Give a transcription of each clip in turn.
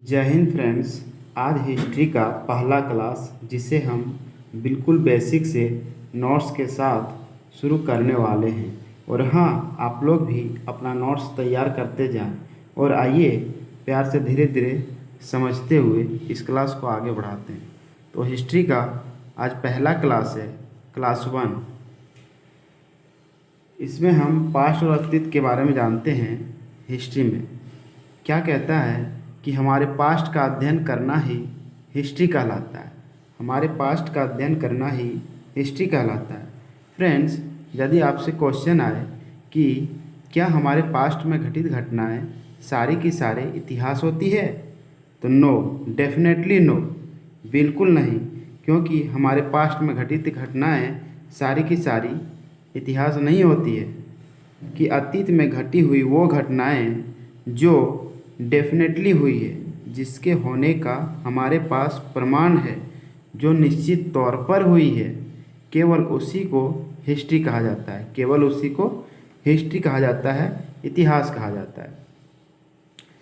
जय हिंद फ्रेंड्स। आज हिस्ट्री का पहला क्लास जिसे हम बिल्कुल बेसिक से नोट्स के साथ शुरू करने वाले हैं। और हाँ, आप लोग भी अपना नोट्स तैयार करते जाएं और आइए प्यार से धीरे धीरे समझते हुए इस क्लास को आगे बढ़ाते हैं। तो हिस्ट्री का आज पहला क्लास है, क्लास 1। इसमें हम पास्ट और अतीत के बारे में जानते हैं। हिस्ट्री में क्या कहता है कि हमारे पास्ट का अध्ययन करना ही हिस्ट्री कहलाता है। हमारे पास्ट का अध्ययन करना ही हिस्ट्री कहलाता है। फ्रेंड्स, यदि आपसे क्वेश्चन आए कि क्या हमारे पास्ट में घटित घटनाएं सारी की सारी इतिहास होती है, तो नो, डेफिनेटली नो, बिल्कुल नहीं। क्योंकि हमारे पास्ट में घटित घटनाएं सारी की सारी इतिहास नहीं होती है। कि अतीत में घटी हुई वो घटनाएं जो डेफिनेटली हुई है, जिसके होने का हमारे पास प्रमाण है, जो निश्चित तौर पर हुई है, केवल उसी को हिस्ट्री कहा जाता है। केवल उसी को हिस्ट्री कहा जाता है, इतिहास कहा जाता है।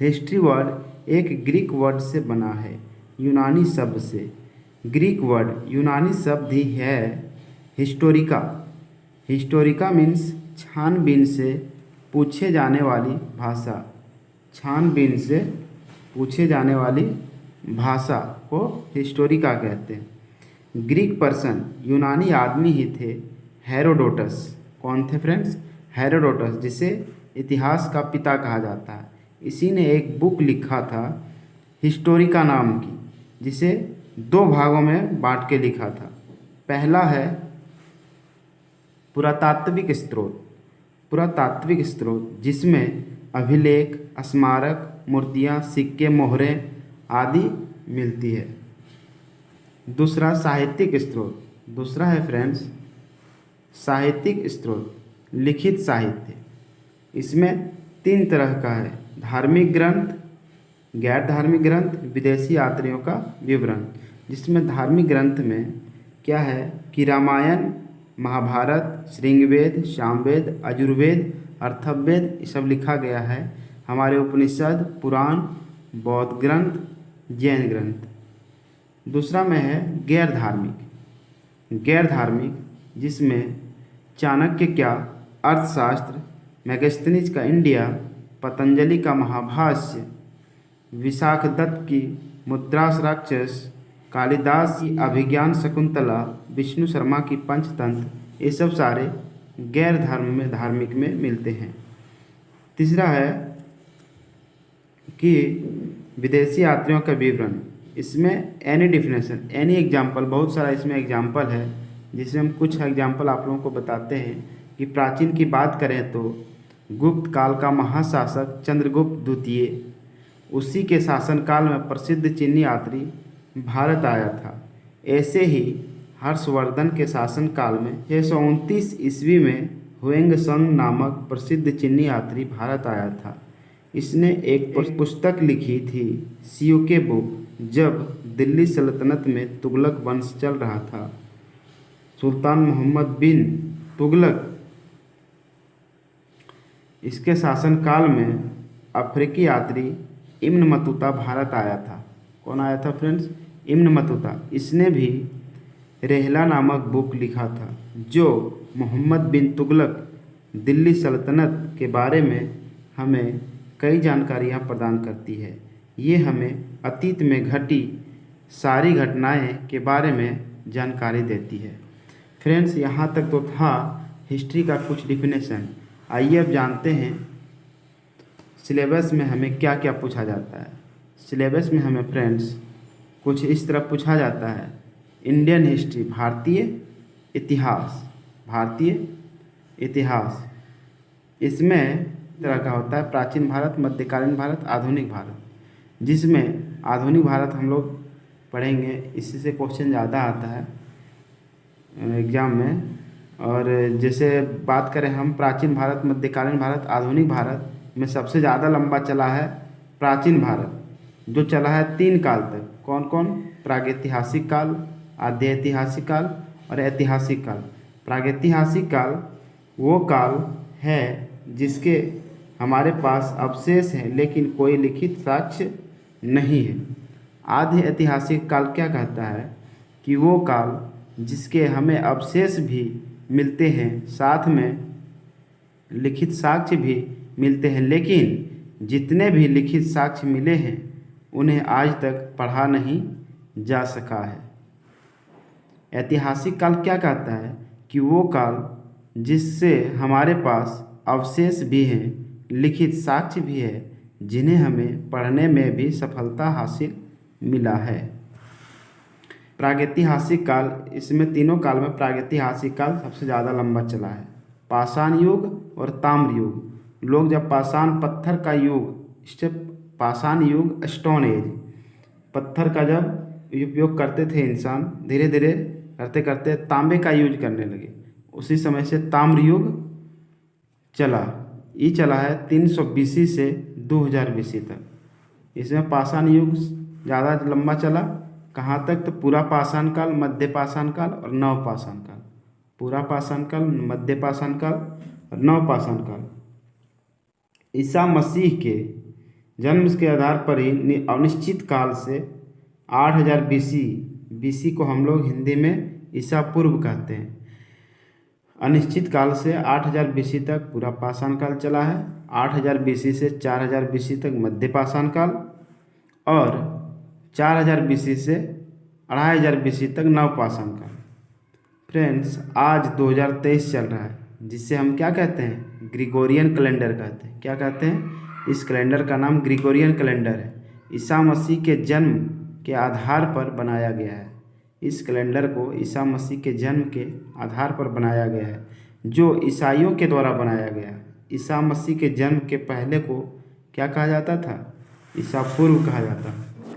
हिस्ट्री वर्ड एक ग्रीक वर्ड से बना है, यूनानी शब्द से। ग्रीक वर्ड यूनानी शब्द ही है हिस्टोरिका। हिस्टोरिका मीन्स छानबीन से पूछे जाने वाली भाषा। छानबीन से पूछे जाने वाली भाषा को हिस्टोरिका कहते हैं। ग्रीक पर्सन यूनानी आदमी ही थे, हेरोडोटस। कौन थे फ्रेंड्स? हेरोडोटस, जिसे इतिहास का पिता कहा जाता है। इसी ने एक बुक लिखा था हिस्टोरिका नाम की, जिसे 2 भागों में बांट के लिखा था। पहला है पुरातात्विक स्रोत। पुरातात्विक स्रोत जिसमें अभिलेख, स्मारक, मूर्तियाँ, सिक्के, मोहरें आदि मिलती है। दूसरा साहित्यिक स्रोत। दूसरा है फ्रेंड्स साहित्यिक स्रोत, लिखित साहित्य। इसमें 3 तरह का है, धार्मिक ग्रंथ, गैर धार्मिक ग्रंथ, विदेशी यात्रियों का विवरण। जिसमें धार्मिक ग्रंथ में क्या है कि रामायण, महाभारत, श्रृंगवेद, सामवेद, अजुर्वेद, अर्थववेद, ये सब लिखा गया है। हमारे उपनिषद, पुराण, बौद्ध ग्रंथ, जैन ग्रंथ। दूसरा में है गैर धार्मिक। गैर धार्मिक जिसमें चाणक्य का अर्थशास्त्र, मैगस्थनीज का इंडिया, पतंजलि का महाभाष्य, विशाखदत्त की मुद्रास राक्षस, कालिदास की अभिज्ञान शकुंतला, विष्णु शर्मा की पंचतंत्र, ये सब सारे गैर धार्मिक में मिलते हैं। तीसरा है कि विदेशी यात्रियों का विवरण। इसमें एनी डिफिनेशन, एनी एग्जाम्पल, बहुत सारा इसमें एग्जाम्पल है, जिसमें हम कुछ एग्जाम्पल आप लोगों को बताते हैं। कि प्राचीन की बात करें तो गुप्त काल का महाशासक चंद्रगुप्त द्वितीय, उसी के शासनकाल में प्रसिद्ध चीनी यात्री भारत आया था। ऐसे ही हर्षवर्धन के शासनकाल में 629 ईस्वी में हुएंगसंग नामक प्रसिद्ध चीनी यात्री भारत आया था। इसने एक पुस्तक लिखी थी, सीयूके बुक, जब दिल्ली सल्तनत में तुगलक वंश चल रहा था। सुल्तान मोहम्मद बिन तुगलक, इसके शासनकाल में अफ्रीकी यात्री इब्न बतूता भारत आया था। कौन आया था फ्रेंड्स? Ibn Battuta. इसने भी रेहला नामक बुक लिखा था, जो मोहम्मद बिन तुगलक दिल्ली सल्तनत के बारे में हमें कई जानकारियाँ प्रदान करती है। ये हमें अतीत में घटी सारी घटनाएं के बारे में जानकारी देती है। फ्रेंड्स, यहाँ तक तो था हिस्ट्री का कुछ डिफिनेशन। आइए अब जानते हैं सिलेबस में हमें क्या क्या पूछा जाता है। सिलेबस में हमें फ्रेंड्स कुछ इस तरह पूछा जाता है, इंडियन हिस्ट्री, भारतीय इतिहास। भारतीय इतिहास इसमें तरह का होता है, प्राचीन भारत, मध्यकालीन भारत, आधुनिक भारत। जिसमें आधुनिक भारत हम लोग पढ़ेंगे, इसी से क्वेश्चन ज़्यादा आता है एग्ज़ाम में। और जैसे बात करें हम प्राचीन भारत, मध्यकालीन भारत, आधुनिक भारत में सबसे ज़्यादा लंबा चला है प्राचीन भारत, जो चला है 3 काल तक। कौन कौन? प्रागैतिहासिक काल, आद्य ऐतिहासिक काल और ऐतिहासिक काल। प्रागैतिहासिक काल वो काल है जिसके हमारे पास अवशेष हैं, लेकिन कोई लिखित साक्ष्य नहीं है। आधि ऐतिहासिक काल क्या कहता है कि वो काल जिसके हमें अवशेष भी मिलते हैं, साथ में लिखित साक्ष्य भी मिलते हैं, लेकिन जितने भी लिखित साक्ष्य मिले हैं उन्हें आज तक पढ़ा नहीं जा सका है। ऐतिहासिक काल क्या कहता है कि वो काल जिससे हमारे पास अवशेष भी हैं, लिखित साक्ष्य भी है, जिन्हें हमें पढ़ने में भी सफलता हासिल मिला है। प्रागैतिहासिक काल, इसमें तीनों काल में प्रागैतिहासिक काल सबसे ज़्यादा लंबा चला है। पाषाण युग और ताम्र युग, लोग जब पाषाण पत्थर का युग, इससे पाषाण युग स्टोन एज, पत्थर का जब उपयोग करते थे इंसान, धीरे धीरे करते करते तांबे का यूज करने लगे, उसी समय से ताम्र युग चला। ये चला है 300 BC से 2000 BC तक। इसमें पाषाण युग ज़्यादा लंबा चला। कहाँ तक? तो पूरा पाषाण काल, मध्य पाषाण काल और नव पाषाण काल। पूरा पाषाण काल, मध्य पाषाण काल और नव पाषाण काल। ईसा मसीह के जन्म के आधार पर ही अनिश्चित काल से 8000 BC को हम लोग हिंदी में ईसा पूर्व कहते हैं। अनिश्चित काल से 8000 BC तक पूरा पाषाण काल चला है। 8000 BC से 4000 BC तक मध्य पाषाण काल और 4000 BC से 2500 BC तक नव पाषाण काल। फ्रेंड्स, आज 2023 चल रहा है, जिससे हम क्या कहते हैं? ग्रिगोरियन कैलेंडर कहते हैं। क्या कहते हैं? इस कैलेंडर का नाम ग्रिगोरियन कैलेंडर है। ईसा मसीह के जन्म के आधार पर बनाया गया है। इस कैलेंडर को ईसा मसीह के जन्म के आधार पर बनाया गया है, जो ईसाइयों के द्वारा बनाया गया है। ईसा मसीह के जन्म के पहले को क्या कहा जाता था? ईसा पूर्व कहा जाता।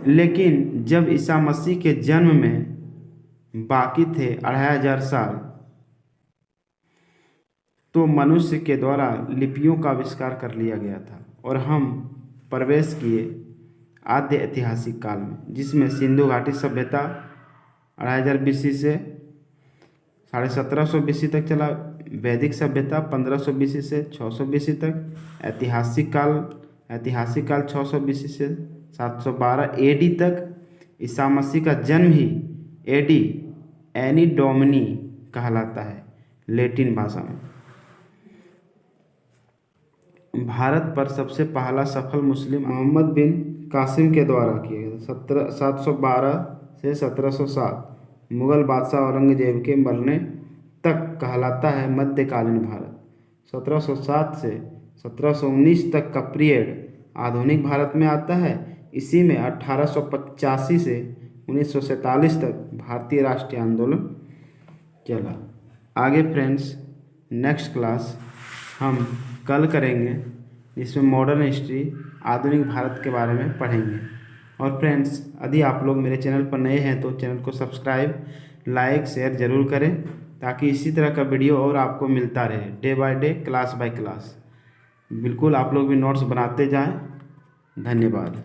लेकिन जब ईसा मसीह के जन्म में बाकी थे 2500 साल, तो मनुष्य के द्वारा लिपियों का आविष्कार कर लिया गया था और हम प्रवेश किए आद्य ऐतिहासिक काल में, जिसमें सिंधु घाटी सभ्यता 2500 BC से 1750 BC तक चला। वैदिक सभ्यता 1500 BC से 600 BC तक। ऐतिहासिक काल 600 BC से 712 AD तक। ईसा मसीह का जन्म ही AD एनी डोमिनी कहलाता है लैटिन भाषा में। भारत पर सबसे पहला सफल मुस्लिम मोहम्मद बिन कासिम के द्वारा किया गया। 712 से 1707 मुग़ल बादशाह औरंगजेब के मरने तक कहलाता है मध्यकालीन भारत। 1707 से 1719 तक का पीरियड आधुनिक भारत में आता है। इसी में 1885 से 1947 तक भारतीय राष्ट्रीय आंदोलन चला। आगे फ्रेंड्स, नेक्स्ट क्लास हम कल करेंगे, जिसमें मॉडर्न हिस्ट्री, आधुनिक भारत के बारे में पढ़ेंगे। और फ्रेंड्स, यदि आप लोग मेरे चैनल पर नए हैं तो चैनल को सब्सक्राइब, लाइक, शेयर ज़रूर करें, ताकि इसी तरह का वीडियो और आपको मिलता रहे day by day, class by class. बिल्कुल आप लोग भी नोट्स बनाते जाएं। धन्यवाद।